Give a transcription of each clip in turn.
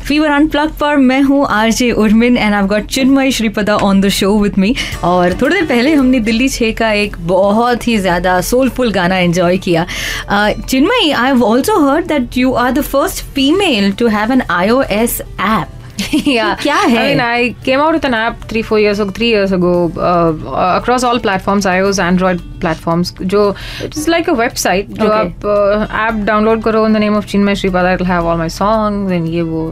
Fever unplug पर मैं हूँ RJ Urmin and I have got Chinmayi Sripada on the show with me. और थोड़ी देर पहले हमने दिल्ली 6 का एक बहुत ही ज़्यादा सोलफुल गाना एंजॉय किया। Chinmayi, I have also heard that you are the first female to have an iOS app. Yeah, क्या है? I mean, I came out with an app 3 years ago across all platforms, iOS, Android platforms. जो it's like a website. जो आप app download करो in the name of Chinmay Shripada, it'll have all my songs and ये वो.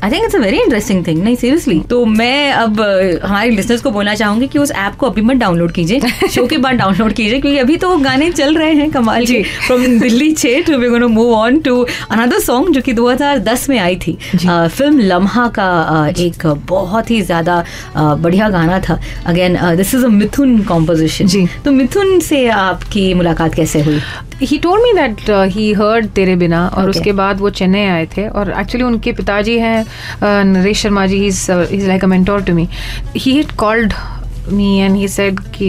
I think it's a very interesting thing. नहीं seriously. तो मैं अब हमारे लिसनर्स को बोलना चाहूंगी कि उस ऐप को अभी मत डाउनलोड कीजिए, शो के बाद डाउनलोड कीजिए, क्योंकि अभी तो गाने चल रहे हैं कमाल के। From Delhi 6 to we're going to move on to another song जो कि 2010 में आई थी। फिल्म लम्हा का एक बहुत ही ज्यादा बढ़िया गाना था। Again this is a Mithun composition. जी, तो मिथुन से आपकी मुलाकात कैसे हुई? He told me that he heard तेरे बिना और उसके बाद वो चेन्नई आए थे और एक्चुअली उनके पिताजी हैं Naresh Sharma ji, he's like a mentor to me. He had called me and he said कि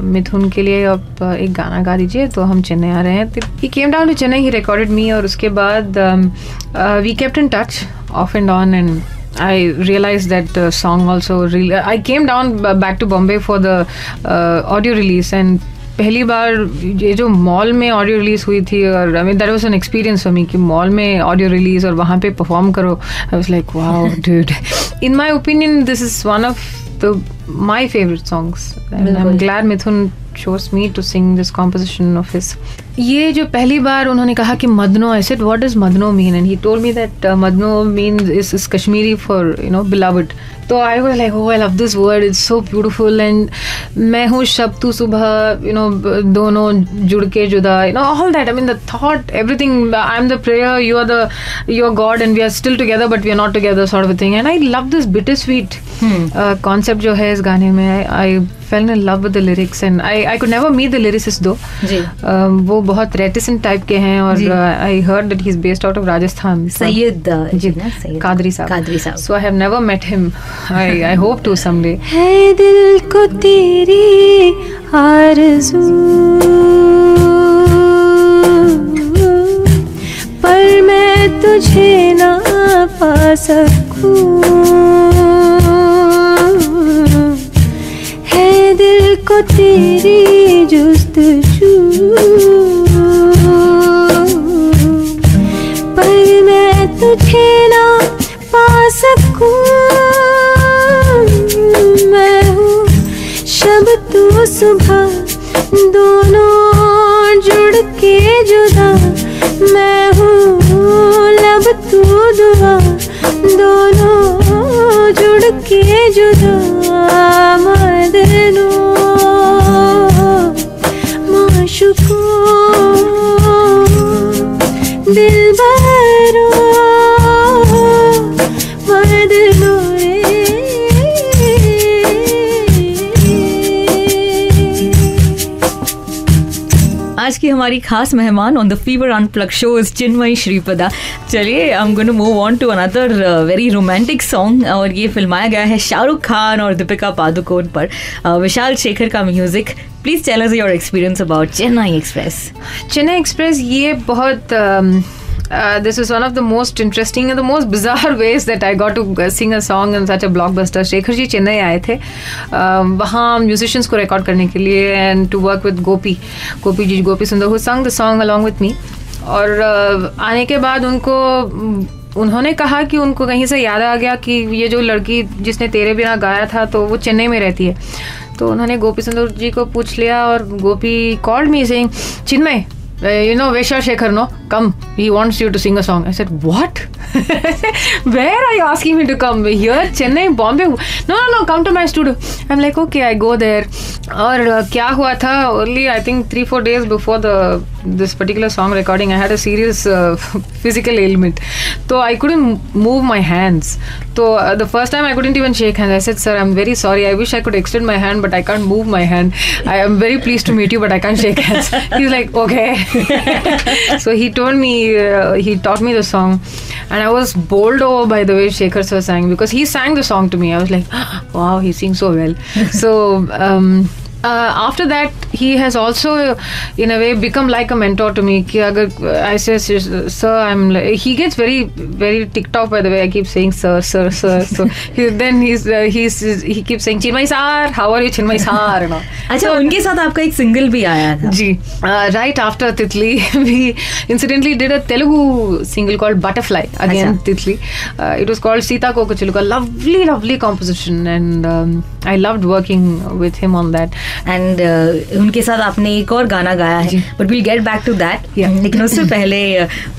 मिथुन के लिए आप एक गाना गा दीजिए, तो हम चेन्नई आ रहे हैं। He came down to Chennai, he recorded me और उसके बाद we kept in touch off and on and I realized that the song also I came down back to Bombay for the audio release and पहली बार ये जो mall में audio release हुई थी और I mean that was an experience for me कि mall में audio release और वहाँ पे परफॉर्म करो। I was like wow dude, in my opinion this is one of the my favourite songs and I am glad Mithun chose me to sing this composition of his. ये जो पहली बार उन्होंने कहा कि मदनो, I said what does मदनो mean and he told me that मदनो means is Kashmiri for beloved. तो I was like oh I love this word, it's so beautiful and मैं हूँ शब तू सुबह दोनों जुड़ के जुदा, all that, I mean the thought, everything, I'm the prayer, you are God and we are still together but we are not together sort of a thing and I love this bittersweet concept जो है इस गाने में। I fell in love with the lyrics and I could never meet the lyricist though. वो बहुत reticent type के हैं और I heard that he's based out of Rajasthan. Syed Qadri साहब. So I have never met him. I hope to someday. है दिल को तेरी आरज़ू पर मैं तुझे ना पा सकूं, है दिल को तेरी जुस्तजू पर मैं तुझे ना पा सकूं, मैं हूँ शब तू सुबह दोनों जुड़ के जुदा, मैं हूँ लब तू दुआ दोनों जुड़ के जुदा, मदनो माशुको दिलबरो मदनो रे। आज की हमारी खास मेहमान on the Fever unplug show is Chinmayi Sripada. चलिए I am going to move on to another very romantic song और ये फिल्माया गया है शाहरुख खान और दीपिका पादुकोण पर। विशाल शेखर का music. Please tell us your experience about Chennai Express. Chennai Express ये बहुत this is one of the most interesting and the most bizarre ways that I got to sing a song in such a blockbuster. Shekhar ji Chennai आए थे वहाँ म्यूजिशियंस को record करने के लिए and to work with गोपी सुंदर who sung the song along with me. और आने के बाद उन्होंने कहा कि उनको कहीं से याद आ गया कि ये जो लड़की जिसने तेरे बिना गाया था तो वो चेन्नई में रहती है। तो उन्होंने गोपी सुंदर जी को पूछ लिया और गोपी called me saying Chinmay Vishal Shekhar, no, come, he wants you to sing a song. I said, what? Where are you asking me to come? Here, Chennai, Bombay? No, come to my studio. I'm like, okay, I go there. और क्या हुआ था, only I think 3-4 days before this particular song recording, I had a serious physical ailment. So I couldn't move my hands. So the first time I couldn't even shake hands. I said, sir, I'm very sorry. I wish I could extend my hand, but I can't move my hand. I am very pleased to meet you, but I can't shake hands. He's like, okay. So he told me, he taught me the song. And I was bowled over by the way Shekhar sir sang, because he sang the song to me. I was like, wow, he sings so well. So After that, he has also, in a way, become like a mentor to me. कि अगर I say, sir, I'm like, he gets very, very ticked off by the way I keep saying sir. So then he keeps saying Chinmay sir, how are you Chinmay sir? You know. अच्छा, उनके साथ आपका एक single भी आया था. जी. Right after Titli, we incidentally did a Telugu single called Butterfly. Again, Titli. It was called Sita Koko Chiluka. Lovely composition, and I loved working with him on that. And उनके साथ आपने एक और गाना गाया है, but we'll get back to that. लेकिन उससे पहले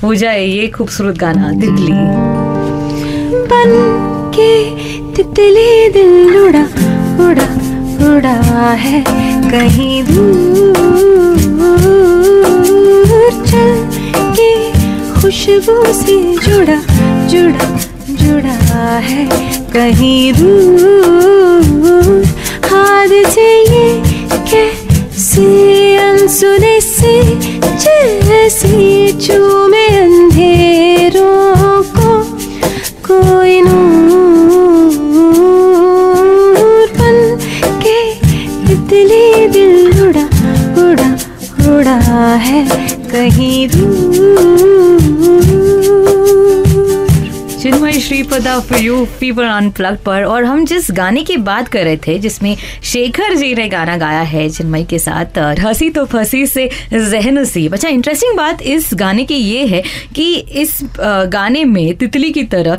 हो जाए ये खूबसूरत गाना तितली. बन के तितली दिल उड़ा उड़ा उड़ा है कहीं दूर, चल के खुशबू से जुड़ा जुड़ा जुड़ा है कहीं दूर. हाथ से ये कैसे अनसुने से जैसे चूमे अंधेरों को कोई नूर बन के तितली दिल उड़ा उड़ा उड़ा है कहीं दूर. चिन्मय Sripada for you fever unplugged पर. और हम जिस गाने की बात कर रहे थे जिसमें शेखर जी ने गाना गाया है चिन्मय के साथ, हंसी तो फंसी से ज़हनसीब. अच्छा, इंटरेस्टिंग बात इस गाने की ये है कि इस गाने में तितली की तरह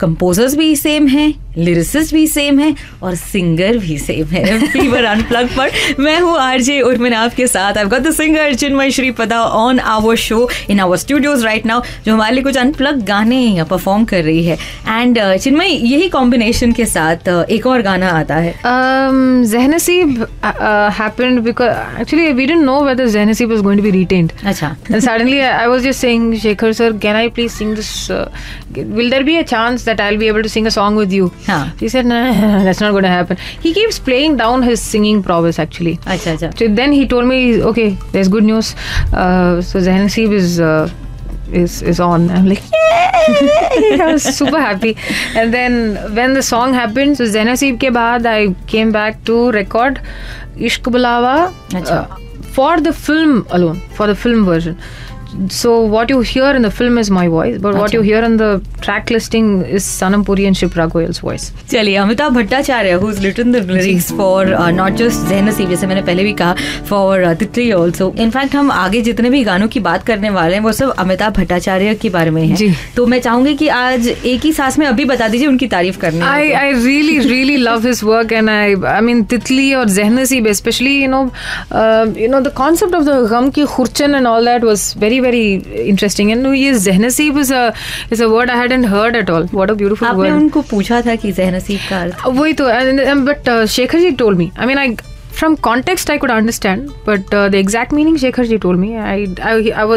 कंपोजर्स भी सेम हैं, लिरिसिस्ट भी सेम है और सिंगर भी सेम है. फीवर अनप्लग्ड पर मैं हूँ आरजे उर्मिन आपके साथ. I've got the singer Chinmay Sripada on our show in our studios right now, जो हमारे लिए कुछ अनप्लग्ड गाने परफॉर्म कर रही है. एंड चिन्मय, यही कॉम्बिनेशन के साथ एक और गाना आता है. Zahnasib happened because actually we didn't know whether Zahnasib was going to be retained. अच्छा. And suddenly I was just saying, Shekhar sir, can I please sing this? Will there be a chance that I'll be able to sing a song with you? He said, no, that's not going to happen. He keeps playing down his singing prowess actually. अच्छा. So then he told me, okay, there's good news. So Zahnasib is on. I'm like, yay! I was super happy. And then when the song happened, so Zahnasib ke baad I came back to record Ishq Bulawa for the film alone, for the film version. So what you hear in the film is my voice, but what you hear in the track listing is Sanam Puri and Shipra Goyal's voice. चलिए, Amitabh Bhattacharya who's written the lyrics for not just ज़हनसीब, जैसे मैंने पहले भी कहा, for तितली also. In fact, हम आगे जितने भी गानों की बात करने वाले हैं वो सब अमिताभ भट्टाचार्य के बारे में है. जी. तो मैं चाहूंगी कि आज एक ही सांस में अभी बता दीजिए उनकी तारीफ करने. I really love his work, and I mean तितली और ज़हनसीब especially, you know the concept of the gham ki khurchan and all that was very interesting. And yes, Zahnasib is a word I hadn't heard at all. What a beautiful word. आपने उनको पूछा था कि ज़हनसीब का अर्थ? वही तो, but Shekhar ji told me. I mean, from context I could understand, but the exact meaning Shekhar ji told me.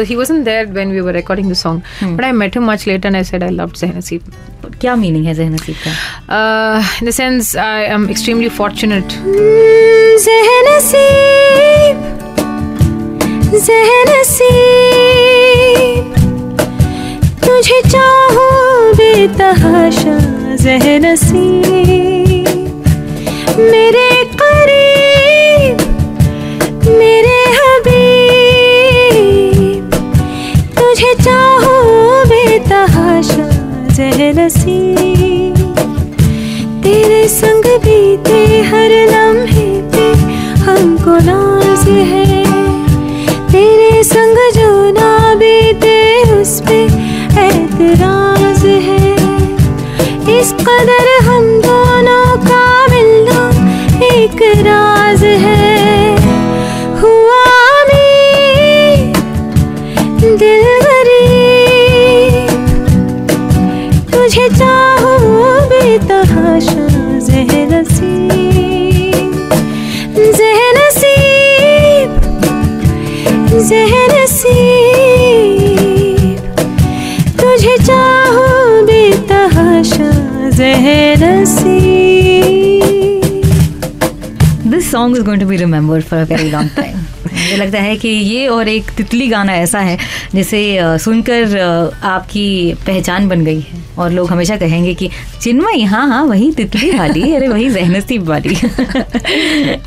He wasn't there when we were recording the song, but I met him much later and I said I loved Zahnasib. क्या meaning है ज़हनसीब का? In the sense I am extremely fortunate. ज़हनसीब तुझे चाहूं बेतहाशा, ज़हनसीब मेरे करीब मेरे हबीब, तुझे चाहूं बेतहाशा, ज़हनसीब तेरे संग बीते हर लम्हे पे हमको नाज है, तेरे संग जो ना बीते उस पे एतराज है. इस कदर हम दोनों का मिलना एक राज है. हुआ में दिल गरीब तुझे चाहूं बेतहाशा, ज़हनसीब ज़हनसीब ज़हनसीब तुझे चाहूं बेतहाशा, ज़हनसीब. This song is going to be remembered for a very long time. मुझे लगता है कि ये और एक तितली गाना ऐसा है जिसे सुनकर आपकी पहचान बन गई है और लोग हमेशा कहेंगे कि चिन्मयी, हाँ वही तितली वाली, अरे वही ज़हनसीब वाली,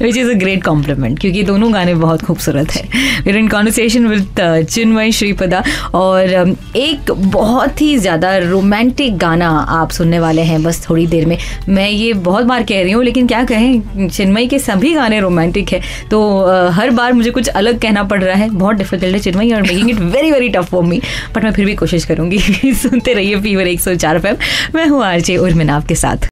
which is a great compliment, क्योंकि दोनों गाने बहुत खूबसूरत है। We are in conversation with Chinmayi Sripada, और एक बहुत ही ज़्यादा रोमांटिक गाना आप सुनने वाले हैं बस थोड़ी देर में। मैं ये बहुत बार कह रही हूँ, लेकिन क्या कहें, चिन्मयी के सभी गाने रोमांटिक है, तो हर बार मुझे कुछ अलग कहना पड़ रहा है। बहुत डिफिकल्ट है चिन्मयी, और making it very very tough for me, but मैं फिर भी कोशिश करूँगी। सुनते रहिए फीवर 104 FM। मैं हूँ आरजे उर्मिन आपके साथ।